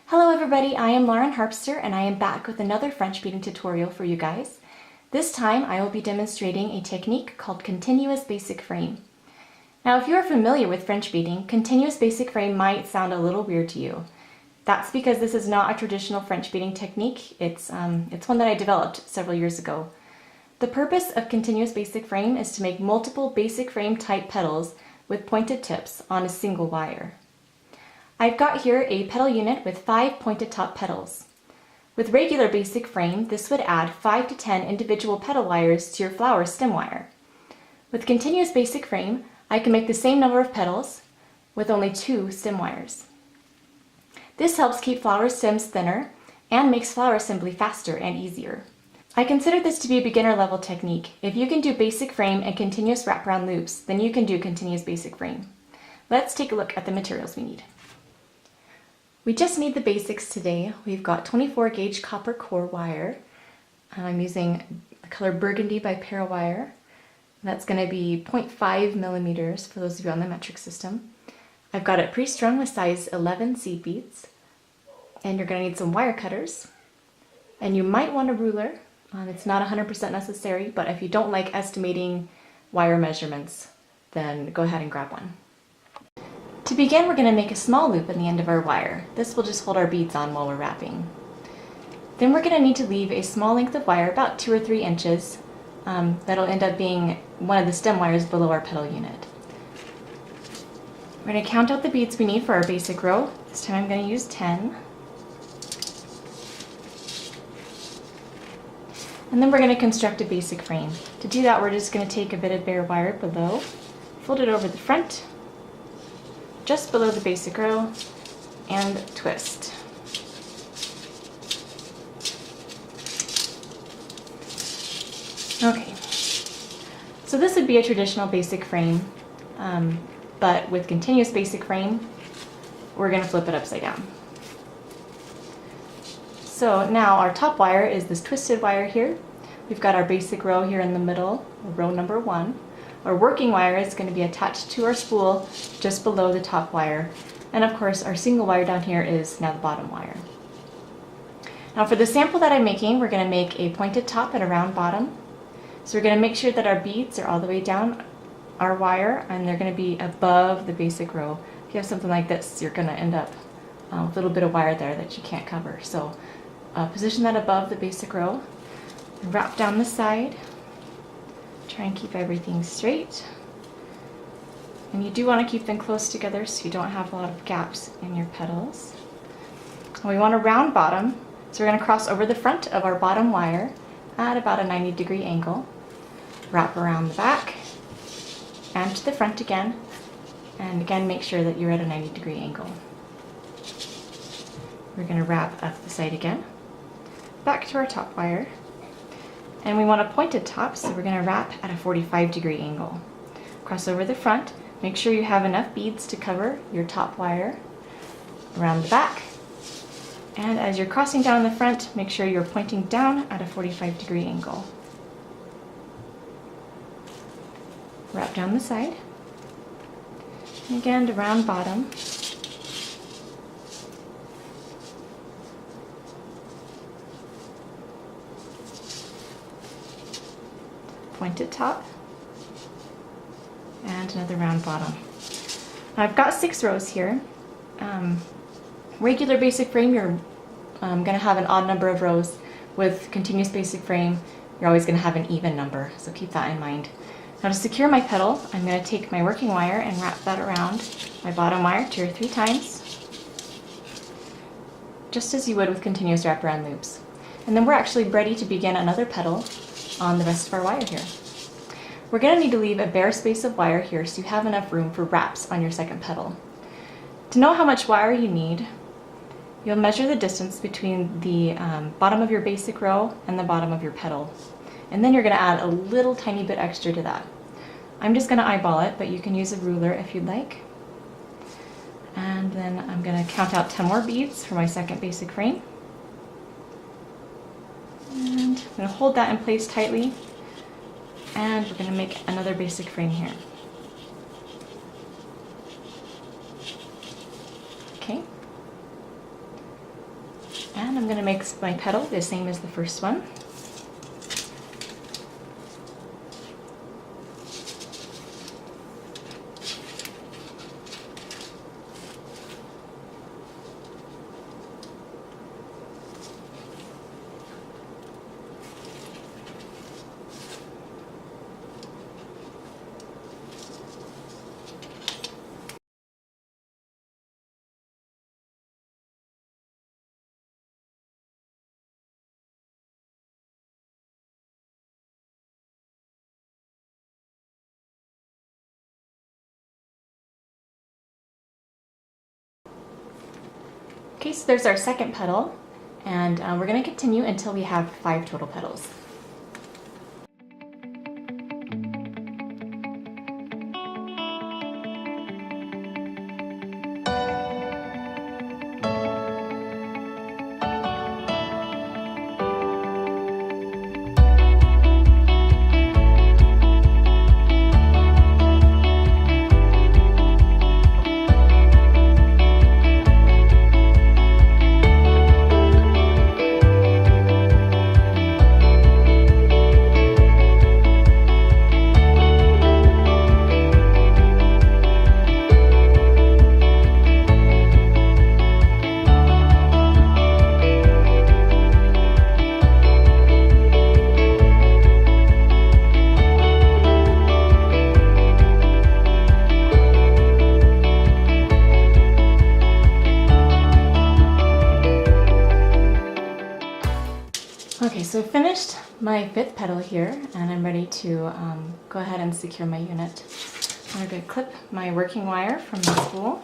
Hello everybody, I am Lauren Harpster and I am back with another French beading tutorial for you guys. This time I will be demonstrating a technique called continuous basic frame. Now if you are familiar with French beading, continuous basic frame might sound a little weird to you. That's because this is not a traditional French beading technique, it's one that I developed several years ago. The purpose of continuous basic frame is to make multiple basic frame type petals with pointed tips on a single wire. I've got here a petal unit with 5 pointed top petals. With regular basic frame, this would add 5 to 10 individual petal wires to your flower stem wire. With continuous basic frame, I can make the same number of petals with only 2 stem wires. This helps keep flower stems thinner and makes flower assembly faster and easier. I consider this to be a beginner level technique. If you can do basic frame and continuous wraparound loops, then you can do continuous basic frame. Let's take a look at the materials we need. We just need the basics today. We've got 24 gauge copper core wire. I'm using the color Burgundy by Parawire. That's going to be 0.5 millimeters for those of you on the metric system. I've got it pre-strung with size 11 seed beads. And you're going to need some wire cutters. And you might want a ruler. It's not 100% necessary, but if you don't like estimating wire measurements, then go ahead and grab one. To begin, we're going to make a small loop in the end of our wire. This will just hold our beads on while we're wrapping. Then we're going to need to leave a small length of wire, about 2 or 3 inches. That'll end up being one of the stem wires below our petal unit. We're going to count out the beads we need for our basic row. This time I'm going to use 10. And then we're going to construct a basic frame. To do that, we're just going to take a bit of bare wire below, fold it over the front, just below the basic row, and twist. Okay, so this would be a traditional basic frame, but with continuous basic frame, we're going to flip it upside down. So now our top wire is this twisted wire here. We've got our basic row here in the middle, row number 1. Our working wire is going to be attached to our spool just below the top wire. And of course our single wire down here is now the bottom wire. Now for the sample that I'm making, we're going to make a pointed top and a round bottom. So we're going to make sure that our beads are all the way down our wire and they're going to be above the basic row. If you have something like this, you're going to end up with a little bit of wire there that you can't cover. So position that above the basic row, wrap down the side. Try and keep everything straight. And you do want to keep them close together so you don't have a lot of gaps in your petals. And we want a round bottom, so we're going to cross over the front of our bottom wire at about a 90-degree angle. Wrap around the back and to the front again. And again, make sure that you're at a 90-degree angle. We're going to wrap up the side again, back to our top wire. And we want a pointed top, so we're going to wrap at a 45-degree angle. Cross over the front, make sure you have enough beads to cover your top wire, around the back. And as you're crossing down the front, make sure you're pointing down at a 45-degree angle. Wrap down the side. And again, to round bottom. Pointed top, and another round bottom. Now I've got 6 rows here. Regular basic frame, you're going to have an odd number of rows. With continuous basic frame, you're always going to have an even number, so keep that in mind. Now to secure my petal, I'm going to take my working wire and wrap that around my bottom wire 2 or 3 times, just as you would with continuous wraparound loops. And then we're actually ready to begin another petal on the rest of our wire here. We're going to need to leave a bare space of wire here so you have enough room for wraps on your second petal. To know how much wire you need, you'll measure the distance between the bottom of your basic row and the bottom of your petal. And then you're going to add a little tiny bit extra to that. I'm just going to eyeball it, but you can use a ruler if you'd like. And then I'm going to count out 10 more beads for my second basic frame. And I'm going to hold that in place tightly, and we're going to make another basic frame here. Okay. And I'm going to make my petal the same as the first one. Okay, so there's our second petal, and we're going to continue until we have 5 total petals. Okay, so I finished my 5th petal here, and I'm ready to go ahead and secure my unit. I'm going to clip my working wire from the spool.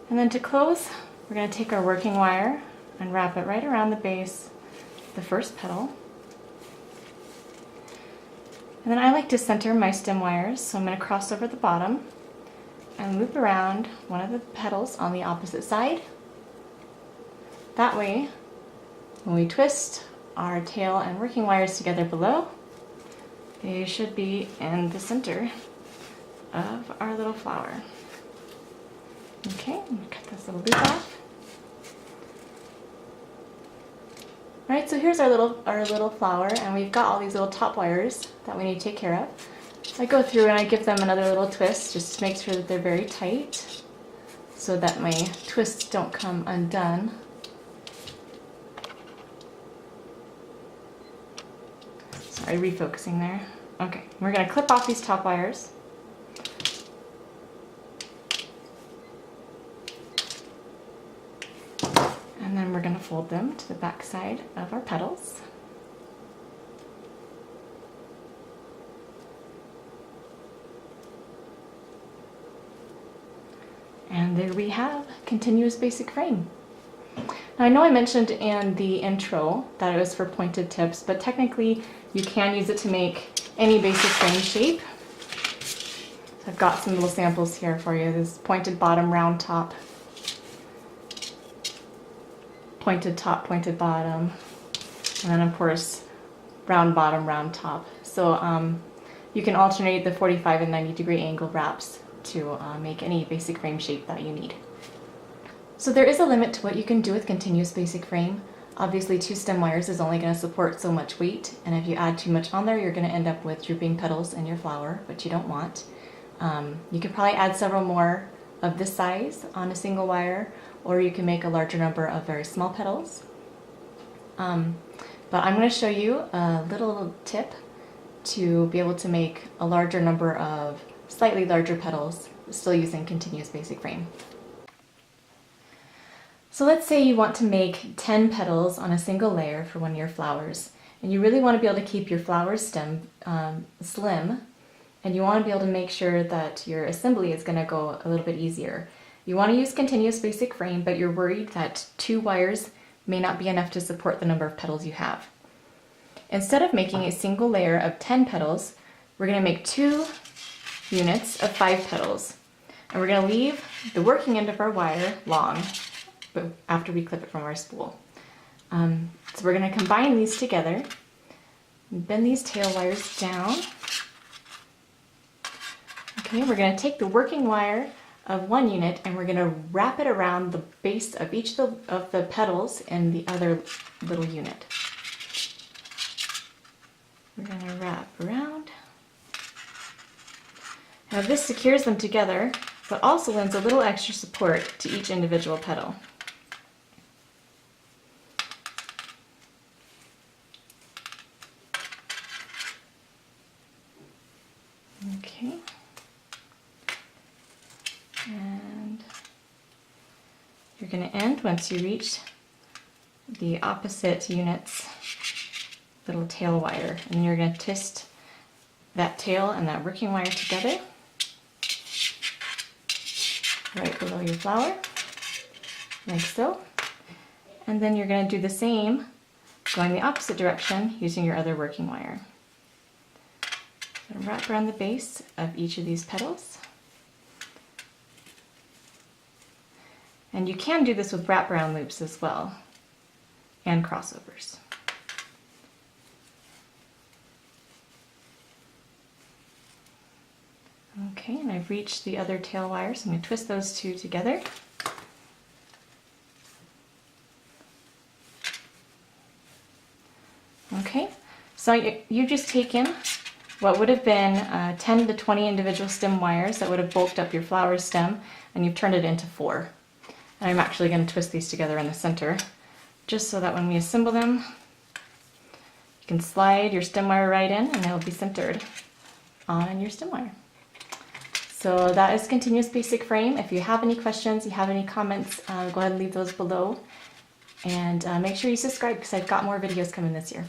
And then to close, we're going to take our working wire and wrap it right around the base of the first petal. And then I like to center my stem wires, so I'm going to cross over the bottom and loop around one of the petals on the opposite side. That way, when we twist our tail and working wires together below, they should be in the center of our little flower. Okay, I'm going to cut this little loop off. Alright, so here's our little flower, and we've got all these little top wires that we need to take care of. I go through and I give them another little twist just to make sure that they're very tight so that my twists don't come undone. Sorry, refocusing there. Okay, we're going to clip off these top wires. And then we're going to fold them to the back side of our petals. And there we have continuous basic frame. Now, I know I mentioned in the intro that it was for pointed tips, but technically you can use it to make any basic frame shape. So I've got some little samples here for you. This pointed bottom, round top, pointed top, pointed bottom, and then of course round bottom, round top. So you can alternate the 45 and 90 degree angle wraps to make any basic frame shape that you need. So there is a limit to what you can do with continuous basic frame. Obviously 2 stem wires is only going to support so much weight, and if you add too much on there you're going to end up with drooping petals in your flower, which you don't want. You could probably add several more of this size on a single wire, or you can make a larger number of very small petals. But I'm going to show you a little tip to be able to make a larger number of slightly larger petals still using continuous basic frame. So let's say you want to make 10 petals on a single layer for one of your flowers, and you really want to be able to keep your flower stem slim, and you want to be able to make sure that your assembly is going to go a little bit easier. You want to use continuous basic frame, but you're worried that 2 wires may not be enough to support the number of petals you have. Instead of making a single layer of 10 petals, we're going to make 2 units of 5 petals, and we're going to leave the working end of our wire long after we clip it from our spool. So we're going to combine these together, bend these tail wires down. Okay, we're going to take the working wire of one unit, and we're going to wrap it around the base of each of the petals in the other little unit. We're going to wrap around. Now this secures them together, but also lends a little extra support to each individual petal. Okay. And you're going to end once you reach the opposite unit's little tail wire, and you're going to twist that tail and that working wire together right below your flower, like so. And then you're going to do the same going the opposite direction using your other working wire. Wrap around the base of each of these petals. And you can do this with wraparound loops as well, and crossovers. Okay, and I've reached the other tail wires. I'm going to twist those two together. Okay, so you've just taken what would have been 10 to 20 individual stem wires that would have bulked up your flower stem, and you've turned it into 4. And I'm actually going to twist these together in the center, just so that when we assemble them, you can slide your stem wire right in and it'll be centered on your stem wire. So that is Continuous Basic Frame. If you have any questions, you have any comments, go ahead and leave those below. And make sure you subscribe because I've got more videos coming this year.